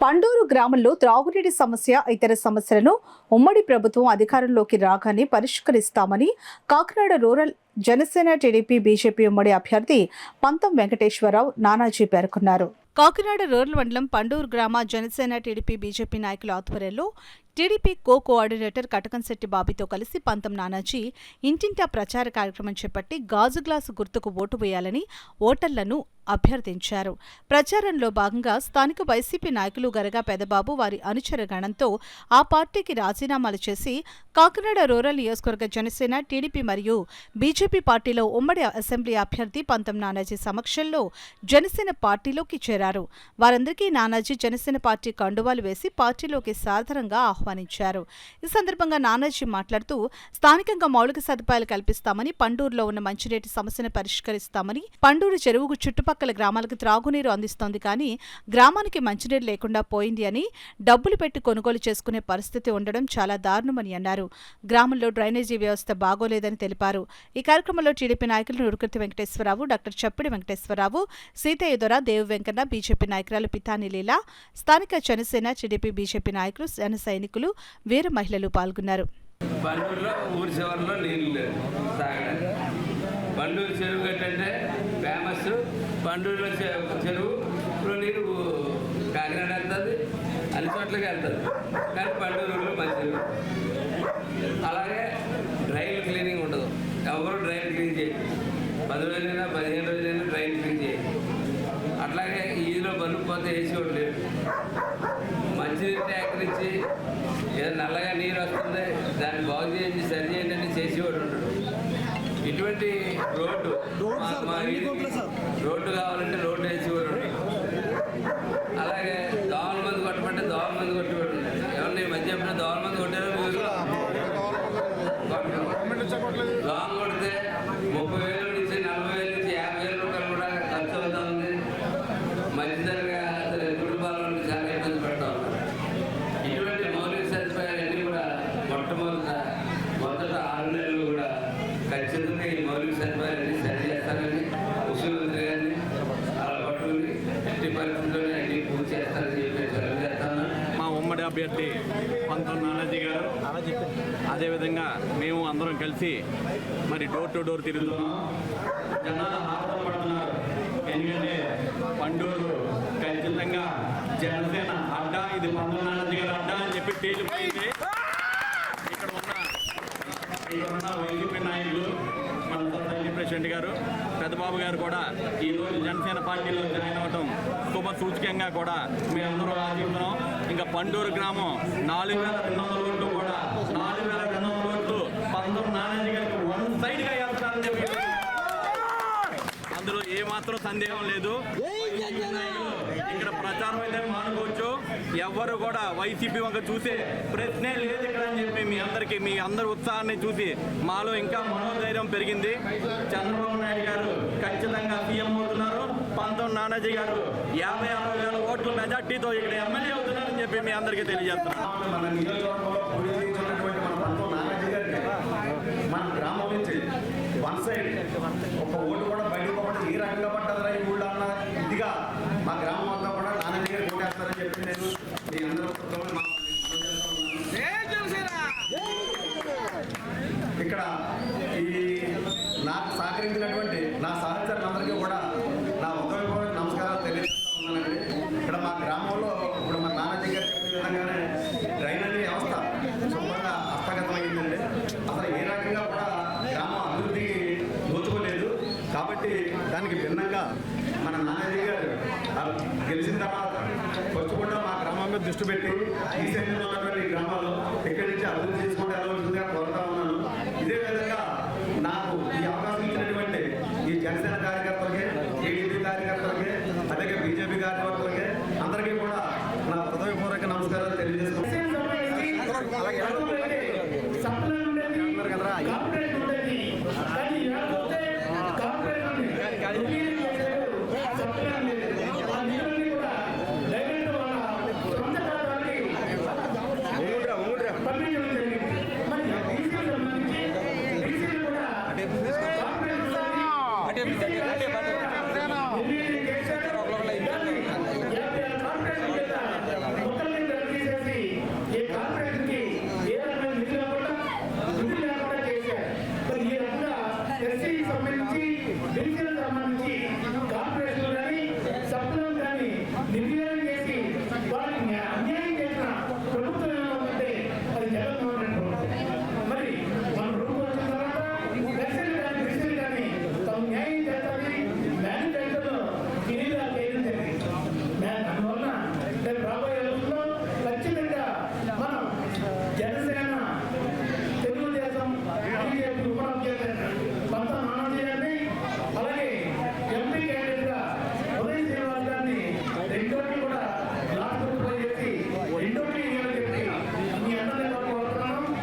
పండూరు గ్రామంలో త్రాగునీటి సమస్య, ఇతర సమస్యలను ఉమ్మడి ప్రభుత్వం అధికారంలోకి రాగానే పరిష్కరిస్తామని Kakinada rural Janasena TDP BJP ఉమ్మడి అభ్యర్థి పంతం వెంకటేశ్వరరావు నానాజీ పేర్కొన్నారు. కాకినాడ రూరల్ మండలం పండూరు గ్రామ జనసేన టీడీపీ బీజేపీ నాయకుల ఆధ్వర్యంలో టీడీపీ కోఆర్డినేటర్ కటకంశెట్టి బాబీతో కలిసి పంతం నానాజీ ఇంటింటా ప్రచార కార్యక్రమం చేపట్టి గాజు గ్లాసు గుర్తుకు ఓటు వేయాలని ఓటర్లను అభ్యర్థించారు. ప్రచారంలో భాగంగా స్థానిక వైసీపీ నాయకులు గరగా పెదబాబు వారి అనుచర గణంతో ఆ పార్టీకి రాజీనామాలు చేసి కాకినాడ రూరల్ నియోజకవర్గ జనసేన టీడీపీ మరియు బీజేపీ పార్టీలో ఉమ్మడి అసెంబ్లీ అభ్యర్థి పంతం నానాజీ సమక్షంలో జనసేన పార్టీలోకి చేరారు. వారందరికీ నానాజీ జనసేన పార్టీ కండువాలు వేసి పార్టీలోకి సాధారణంగా ఆహ్వానించారు. ఈ సందర్భంగా నానాజీ మాట్లాడుతూ స్థానికంగా మౌలిక సదుపాయాలు కల్పిస్తామని, పండూరులో ఉన్న మంచినీటి సమస్యను పరిష్కరిస్తామని, పండూరు చెరువుకు చుట్టుపక్కల గ్రామాలకు త్రాగునీరు అందిస్తోంది కానీ గ్రామానికి మంచినీరు లేకుండా పోయింది అని, డబ్బులు పెట్టి కొనుగోలు చేసుకునే పరిస్థితి ఉండడం చాలా దారుణమని అన్నారు. గ్రామంలో డ్రైనేజీ వ్యవస్థ బాగోలేదని తెలిపారు. ఈ కార్యక్రమంలో టీడీపీ నాయకులు నూరుకుర్తి వెంకటేశ్వరరావు, డాక్టర్ చప్పిడి వెంకటేశ్వరరావు, సీతయ్య దొర, దేవు వెంకన్న, బీజేపీ నాయకురాలు పితాని లీలా, స్థానిక జనసేన టీడీపీ బీజేపీ నాయకులు, జన సైనికులు, వీర మహిళలు పాల్గొన్నారు. పండూరు చెరువు గట్టంటే ఫేమస్. పండూరులో చెరువులో నీరు కాకినాడ వెళ్తుంది, అన్ని చోట్లకి వెళ్తుంది, కానీ పండూరులో మంచిది. అలాగే డ్రైన్ క్లీనింగ్ ఉండదు, ఎవరు డ్రైన్ క్లీన్ చేయరు. 10 రోజులైనా 15 రోజులైనా డ్రైన్ క్లీన్ చేయరు. అట్లాగే ఈదిలో బల్బు పోతే వేసి ఒకటి లేదు. మంచినీరు ట్యాంకర్ ఇచ్చి ఏదో నల్లగా నీరు వస్తుంది, దాన్ని బాగు చేసి సరి చేయండి అని చేసేవాడు ఉండడు. ఇటువంటి రోడ్డు కావాలంటే రోడ్డు వేసేవాడు. అలాగే దోమల మంది కొట్టమంటే దోమల మంది కొట్టేవాడు. ఎవరిని మధ్య చెప్పిన దోమల మంది కొట్టారో దోమ కొడితే 30,000 నుంచి 40,000 నుంచి 50,000 రూపాయలు కూడా ఖర్చు అవుతా ఉంది. మధ్యతరగా కుటుంబాల నుండి చాలా ఇబ్బంది పడతా ఉన్నారు. ఇటువంటి మౌలిక సదుపాయాలన్నీ కూడా మొదట 6 నెలలు కూడా ఖచ్చితంగా ఈ మౌలిక సదుపాయాలన్నీ సరి చేస్తారని ముఖ్యమంత్రి గారిని అలా పట్టుకుని ఎట్టి పరిస్థితుల్లోనే అన్ని పూర్తి చేస్తారని చెప్పి తెలియజేస్తాను. మా ఉమ్మడి అభ్యర్థి పంతం నానాజీ గారు, అదేవిధంగా మేము అందరం కలిసి మరి డోర్ టు డోర్ తిరుగుతున్నాం. జనాలు ఆనందపడుతున్నారు. ఎందుకంటే పండూరు ఖచ్చితంగా జనసేన అడ్డా, ఇది పంతం నానాజీ గారు అడ్డా అని చెప్పి తేలిపోయింది. ఇక్కడ ఉన్న వైసీపీ నాయకులు, మన సొసైటీ ప్రెసిడెంట్ గారు పెద్దబాబు గారు కూడా ఈరోజు జనసేన పార్టీలో జాయిన్ అవ్వటం శుభ సూచకంగా కూడా మేమందరూ ఆశిస్తున్నాం. ఇంకా పండూరు గ్రామం 4,200 ఓట్లు కూడా 4,200 ఓట్లు పంతం నానాజీ గారికి వన్ సైడ్గా వెళ్తారని చెప్పి అందులో ఏమాత్రం సందేహం లేదు. ఇక్కడ ప్రచారం అయితే మానుకోవచ్చు. ఎవ్వరు కూడా వైసీపీ వంక చూసే ప్రశ్నే లేదు ఇక్కడ అని చెప్పి మీ అందరి ఉత్సాహాన్ని చూసి మాలో ఇంకా మనోధైర్యం పెరిగింది. చంద్రబాబు నాయుడు గారు ఖచ్చితంగా సీఎం అవుతున్నారు. పంతం నానాజీ గారు 50,000 ఓట్ల మెజార్టీతో ఇక్కడ ఎమ్మెల్యే అవుతున్నారని చెప్పి మీ అందరికీ తెలియజేస్తున్నాను. మన గ్రామం నుంచి వన్ సైడ్ ఒక ఓటు కూడా బయటకు పోకుండా ఈ రకంగా పట్టదురా ఈ ఊళ్ళో అన్న ఇదిగా మా గ్రామం అంతా కూడా నానాజీ గారు ఓటేస్తారని చెప్పి నేను మీ అందరూ ఇక్కడ ఈ నాకు సహకరించినటువంటి నా సహచరులందరికీ కూడా నా ఉదయపూర్వక నమస్కారాలు తెలియజేస్తూ ఉన్నానండి. ఇక్కడ మా గ్రామంలో ఇప్పుడు మా నానాజీ గారు చెప్పిన విధంగానే డ్రైనేజీ వ్యవస్థ శుభ్రంగా హస్తగతమైందండి. అసలు ఏ రకంగా కూడా గ్రామం అభివృద్ధికి నోచుకోలేదు. కాబట్టి దానికి భిన్నంగా మన నానాజీ గారు గెలిచిన తర్వాత ఫస్ట్ కూడా మా గ్రామం మీద దృష్టి పెట్టి ఈ సైన్యంలో ఉన్నటువంటి గ్రామాల్లో ఇక్కడి నుంచి అభివృద్ధి చేసుకుంటే వెళ్ళవలసిందిగా కోరుతా ఉన్నాను. ఇదే విధంగా నాకు ఈ అవకాశం ఇచ్చినటువంటి ఈ జనసేన